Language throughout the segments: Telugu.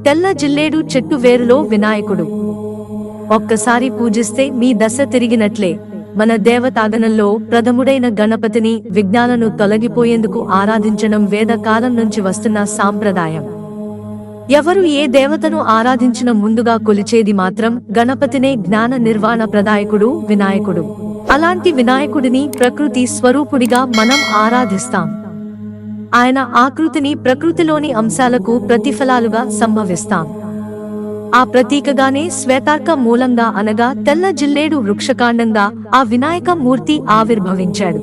తెల్ల జిల్లేడు చెట్టు వేరులో వినాయకుడు. ఒక్కసారి పూజిస్తే మీ దశ తిరిగినట్లే. మన దేవతాగణంలో ప్రథముడైన గణపతిని విఘ్నాలను తొలగిపోయేందుకు ఆరాధించడం వేద కాలం నుంచి వస్తున్న సాంప్రదాయం. ఎవరు ఏ దేవతను ఆరాధించిన ముందుగా కొలిచేది మాత్రం గణపతినే. జ్ఞాన నిర్వాణ ప్రదాయకుడు వినాయకుడు. అలాంటి వినాయకుడిని ప్రకృతి స్వరూపుడిగా మనం ఆరాధిస్తాం. ఆయన ఆకృతిని ప్రకృతిలోని అంశాలకు ప్రతిఫలాలుగా సంభవిస్తాం. ఆ ప్రతీకగానే శ్వేతార్క మూలంగా అనగా తెల్ల జిల్లేడు వృక్షకాండంగా ఆ వినాయక మూర్తి ఆవిర్భవించాడు.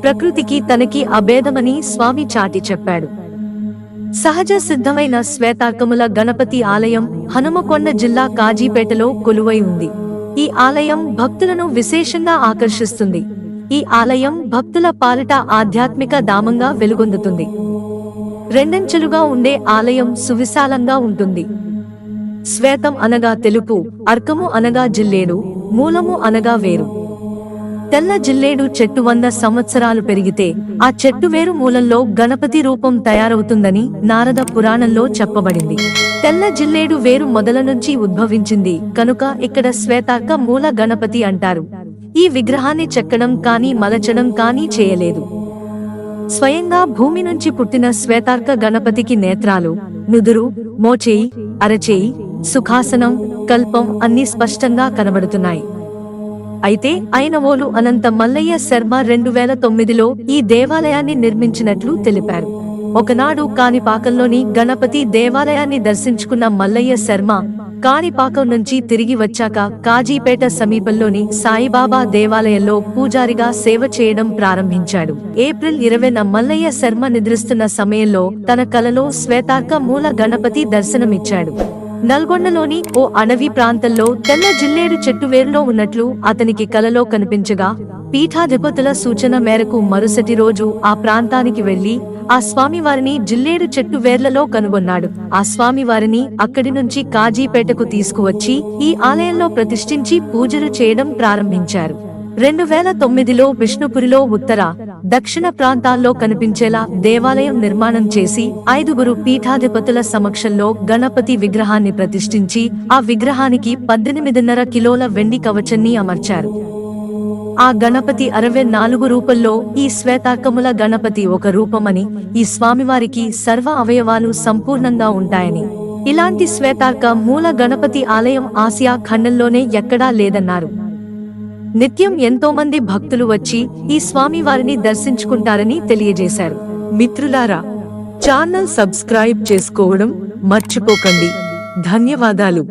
ప్రకృతికి తనకి అభేదమని స్వామి చాటి చెప్పాడు. సహజ సిద్ధమైన శ్వేతార్కముల గణపతి ఆలయం హనుమకొండ జిల్లా కాజీపేటలో కొలువై ఉంది. ఈ ఆలయం భక్తులను విశేషంగా ఆకర్షిస్తుంది. ఈ ఆలయం భక్తుల పాలిట ఆధ్యాత్మిక ధామంగా వెలుగొందుతుంది. రెండంచెలుగా ఉండే ఆలయం సువిశాలంగా ఉంటుంది. శ్వేతం అనగా తెలుపు, అర్కము అనగా జిల్లేడు, మూలము అనగా వేరు. తెల్ల జిల్లేడు చెట్టు 100 సంవత్సరాలు పెరిగితే ఆ చెట్టు వేరు మూలంలో గణపతి రూపం తయారవుతుందని నారద పురాణంలో చెప్పబడింది. తెల్ల జిల్లేడు వేరు మొదల నుంచి ఉద్భవించింది కనుక ఇక్కడ శ్వేతార్క మూల గణపతి అంటారు. ఈ విగ్రహాన్ని చెక్కడం కానీ మలచడం కానీ చేయలేదు. స్వయంగా భూమి నుంచి పుట్టిన శ్వేతార్క గణపతికి నేత్రాలు, నుదురు, మోచేయి, అరచేయి, సుఖాసనం, కల్పం అన్నీ స్పష్టంగా కనబడుతున్నాయి. అయితే అయినవోలు అనంత మల్లయ్య శర్మ 2009లో ఈ దేవాలయాన్ని నిర్మించినట్లు తెలిపారు. ఒకనాడు కాణిపాకంలోని గణపతి దేవాలయాన్ని దర్శించుకున్న మల్లయ్య శర్మ కాణిపాకం నుంచి తిరిగి వచ్చాక కాజీపేట సమీపంలోని సాయిబాబా దేవాలయంలో పూజారిగా సేవ చేయడం ప్రారంభించాడు. ఏప్రిల్ 20న మల్లయ్య శర్మ నిద్రిస్తున్న సమయంలో తన కలలో శ్వేతార్క మూల గణపతి దర్శనమిచ్చాడు. నల్గొండలోని ఓ అడవి ప్రాంతంలో తెల్ల జిల్లేడు చెట్టు వేరులో ఉన్నట్లు అతనికి కలలో కనిపించగా పీఠాధిపతుల సూచన మేరకు మరుసటి రోజు ఆ ప్రాంతానికి వెళ్లి ఆ స్వామివారిని జిల్లేడు చెట్టు వేర్లలో కనుగొన్నాడు. ఆ స్వామివారిని అక్కడి నుంచి కాజీపేటకు తీసుకువచ్చి ఈ ఆలయంలో ప్రతిష్ఠించి పూజలు చేయడం ప్రారంభించారు. 2009లో విష్ణుపురిలో ఉత్తర, దక్షిణ ప్రాంతాల్లో కనిపించేలా దేవాలయం నిర్మాణం చేసి 5గురు పీఠాధిపతుల సమక్షంలో గణపతి విగ్రహాన్ని ప్రతిష్ఠించి ఆ విగ్రహానికి 18.5 కిలోల వెండి కవచాన్ని అమర్చారు. ఆ గణపతి 64 రూపంలో ఈ శ్వేతార్కముల గణపతి ఒక రూపమని, ఈ స్వామివారికి సర్వ అవయవాలు సంపూర్ణంగా ఉంటాయని, ఇలాంటి శ్వేతార్క మూల గణపతి ఆలయం ఆసియా ఖండంలోనే ఎక్కడా లేదన్నారు. నిత్యం ఎంతో మంది భక్తులు వచ్చి ఈ స్వామివారిని దర్శించుకుంటారని తెలియజేశారు. మిత్రులారా, ఛానల్ సబ్స్క్రైబ్ చేసుకోవడం మర్చిపోకండి. ధన్యవాదాలు.